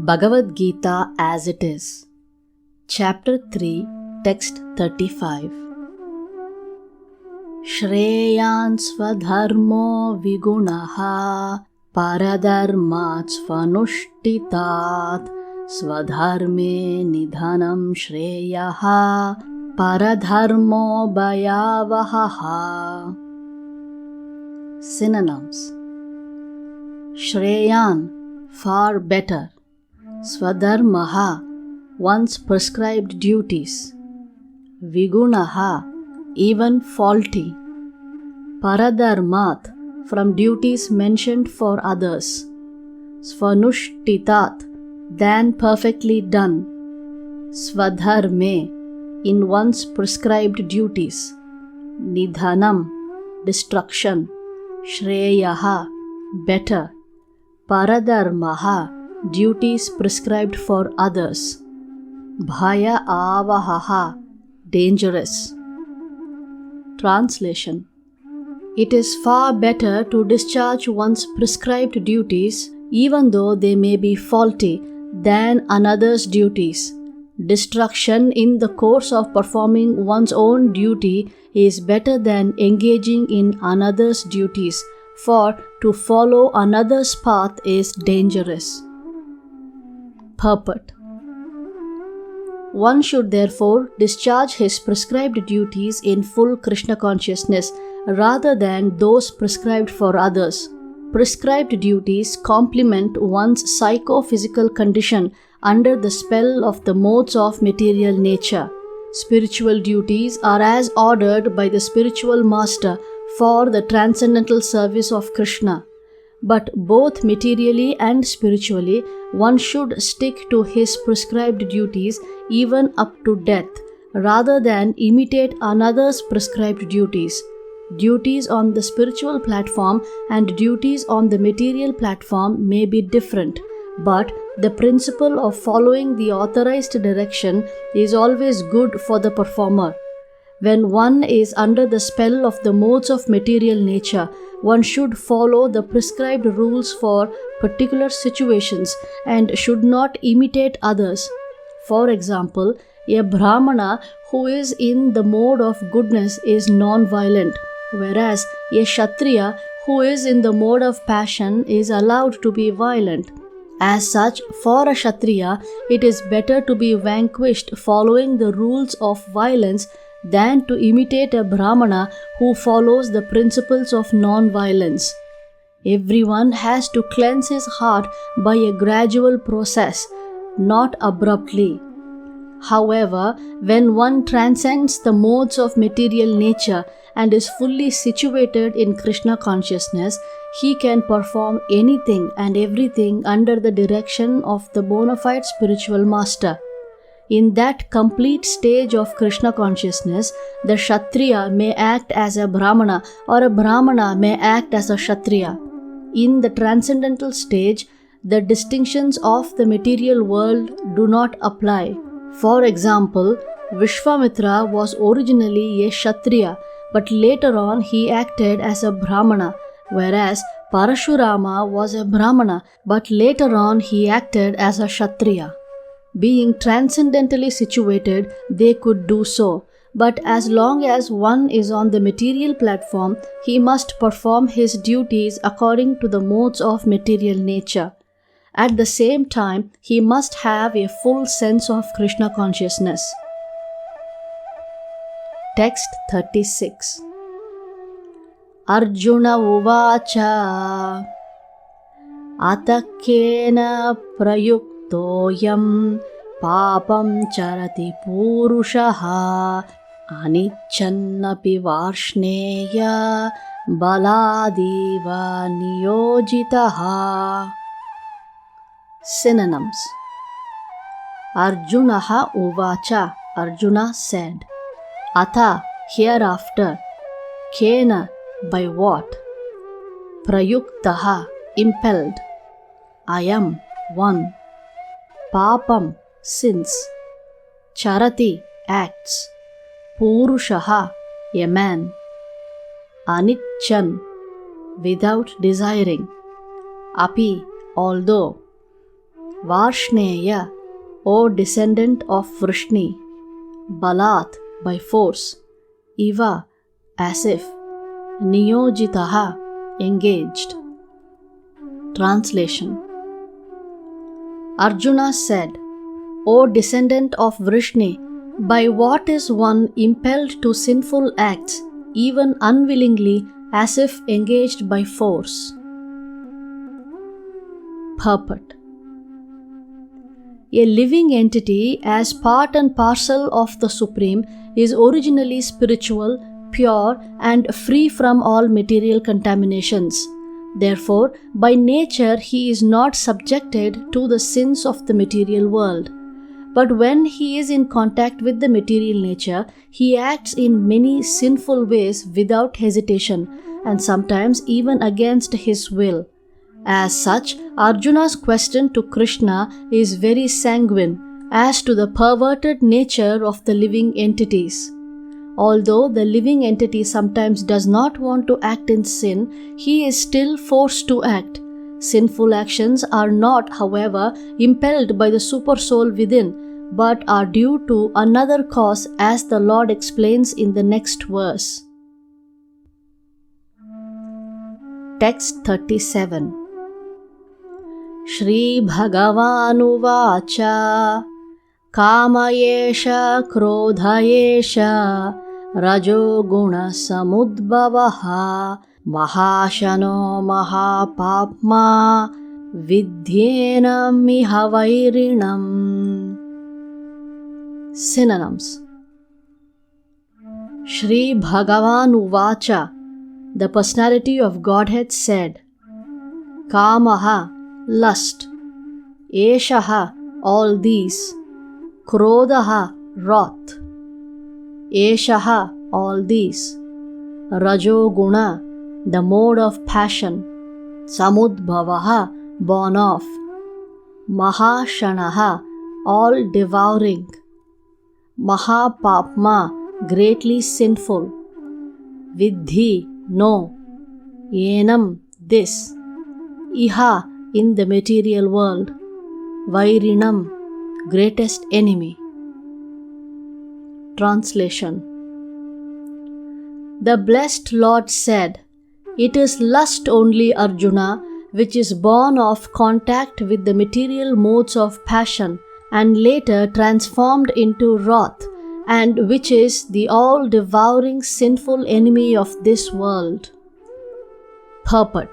Bhagavad Gita as it is. Chapter 3, Text 35. Shreyan svadharmo vigunaha paradharmat svanushtitat svadharme nidhanam shreyaha paradharmo bhayavahaha. Synonyms. Shreyan, far better. Swadharmaha, one's prescribed duties. Vigunaha, even faulty. Paradharmat, from duties mentioned for others. Svanushtitat, than perfectly done. Swadharme, in one's prescribed duties. Nidhanam, destruction. Shreyaha, better. Paradharmaha, duties prescribed for others. Bhaya avahaha, dangerous. Translation. It is far better to discharge one's prescribed duties, even though they may be faulty, than another's duties. Destruction in the course of performing one's own duty is better than engaging in another's duties, for to follow another's path is dangerous. Purport. One should therefore discharge his prescribed duties in full Krishna consciousness rather than those prescribed for others. Prescribed duties complement one's psychophysical condition under the spell of the modes of material nature. Spiritual duties are as ordered by the spiritual master for the transcendental service of Krishna. But both materially and spiritually, one should stick to his prescribed duties even up to death, rather than imitate another's prescribed duties. Duties on the spiritual platform and duties on the material platform may be different, but the principle of following the authorized direction is always good for the performer. When one is under the spell of the modes of material nature, one should follow the prescribed rules for particular situations and should not imitate others. For example, a Brahmana who is in the mode of goodness is non-violent, whereas a Kshatriya who is in the mode of passion is allowed to be violent. As such, for a Kshatriya, it is better to be vanquished following the rules of violence than to imitate a Brahmana who follows the principles of non-violence. Everyone has to cleanse his heart by a gradual process, not abruptly. However, when one transcends the modes of material nature and is fully situated in Krishna consciousness, he can perform anything and everything under the direction of the bona fide spiritual master. In that complete stage of Krishna consciousness, the Kshatriya may act as a Brahmana or a Brahmana may act as a Kshatriya. In the transcendental stage, the distinctions of the material world do not apply. For example, Vishwamitra was originally a Kshatriya, but later on he acted as a Brahmana, whereas Parashurama was a Brahmana, but later on he acted as a Kshatriya. Being transcendentally situated, they could do so, but as long as one is on the material platform, he must perform his duties according to the modes of material nature. At the same time, he must have a full sense of Krishna consciousness. Text 36. Arjuna uvacha atakena prayuktoyam papam charati purushaha anichannapi varshneya baladiva niyojitaha. Synonyms. Arjunaha uvacha, Arjuna said. Atha, hereafter. Kena, by what? Prayuktaha, impelled. Ayam, one. Papam, sins. Charati, acts. Purushaha, a man. Anichan, without desiring. Api, although. Varshneya, O descendant of Vrishni, Balat, by force, Iva, as if, Niyojitaha, engaged. Translation. Arjuna said, O descendant of Vrishni, by what is one impelled to sinful acts, even unwillingly, as if engaged by force? Purport. A living entity, as part and parcel of the Supreme, is originally spiritual, pure, and free from all material contaminations. Therefore, by nature he is not subjected to the sins of the material world. But when he is in contact with the material nature, he acts in many sinful ways without hesitation, and sometimes even against his will. As such, Arjuna's question to Krishna is very sanguine as to the perverted nature of the living entities. Although the living entity sometimes does not want to act in sin, he is still forced to act. Sinful actions are not, however, impelled by the supersoul within, but are due to another cause, as the Lord explains in the next verse. Text 37. Shri Bhagavanuvacha Kamayesha Krodhayesha Rajo Guna Samudbhavaha Mahashano Mahapapma Vidyenam Mihawairinam. Synonyms. Shri Bhagavanuvacha, the personality of Godhead said, Kamaha, lust, Eshaha, all these, Krodaha, wrath, Eshaha, all these, Rajoguna, the mode of passion, Samudbhavaha, born of, Mahashanaha, all devouring, Mahapapma, greatly sinful, Vidhi, no, Yenam, this, Iha, in the material world, Vairinam, greatest enemy. Translation. The blessed Lord said, It is lust only, Arjuna, which is born of contact with the material modes of passion and later transformed into wrath, and which is the all-devouring sinful enemy of this world. Purport.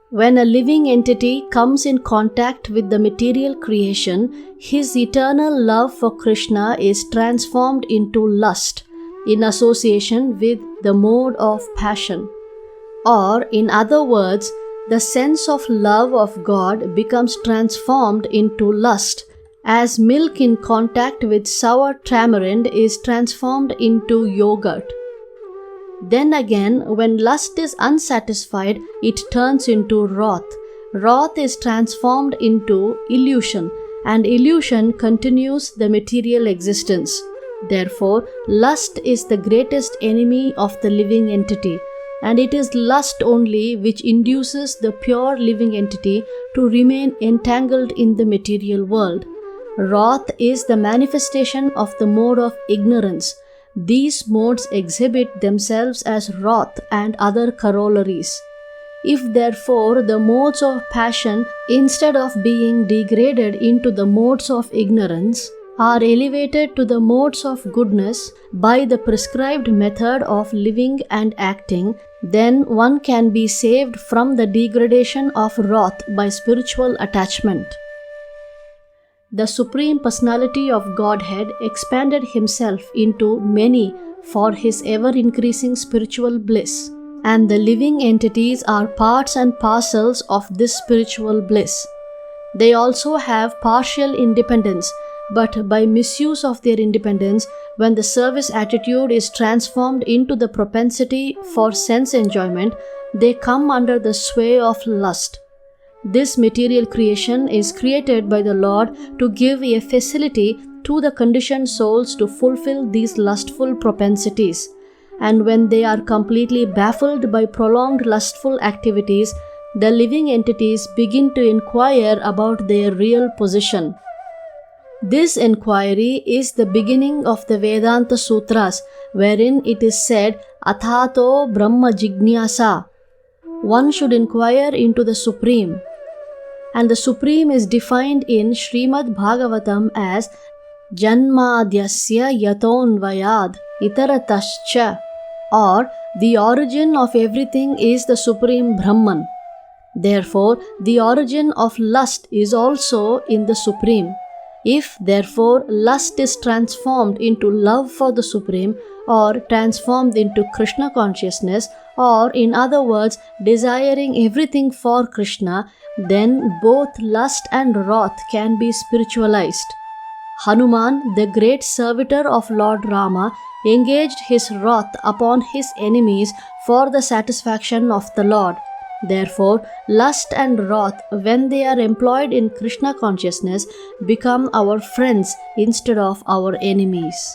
When a living entity comes in contact with the material creation, his eternal love for Krishna is transformed into lust in association with the mode of passion. Or, in other words, the sense of love of God becomes transformed into lust, as milk in contact with sour tamarind is transformed into yogurt. Then again, when lust is unsatisfied, it turns into wrath. Wrath is transformed into illusion, and illusion continues the material existence. Therefore, lust is the greatest enemy of the living entity, and it is lust only which induces the pure living entity to remain entangled in the material world. Wrath is the manifestation of the mode of ignorance. These modes exhibit themselves as wrath and other corollaries. If therefore the modes of passion, instead of being degraded into the modes of ignorance, are elevated to the modes of goodness by the prescribed method of living and acting, then one can be saved from the degradation of wrath by spiritual attachment. The Supreme Personality of Godhead expanded himself into many for his ever-increasing spiritual bliss, and the living entities are parts and parcels of this spiritual bliss. They also have partial independence, but by misuse of their independence, when the service attitude is transformed into the propensity for sense enjoyment, they come under the sway of lust. This material creation is created by the Lord to give a facility to the conditioned souls to fulfill these lustful propensities. And when they are completely baffled by prolonged lustful activities, the living entities begin to inquire about their real position. This inquiry is the beginning of the Vedanta Sutras, wherein it is said, Athato Brahma Jignasa. One should inquire into the Supreme. And the Supreme is defined in Srimad Bhagavatam as Janmadyasya Yatonvayad Itaratascha, or the origin of everything is the Supreme Brahman. Therefore, the origin of lust is also in the Supreme. If, therefore, lust is transformed into love for the Supreme, or transformed into Krishna consciousness, or in other words, desiring everything for Krishna, then both lust and wrath can be spiritualized. Hanuman, the great servitor of Lord Rama, engaged his wrath upon his enemies for the satisfaction of the Lord. Therefore, lust and wrath, when they are employed in Krishna consciousness, become our friends instead of our enemies.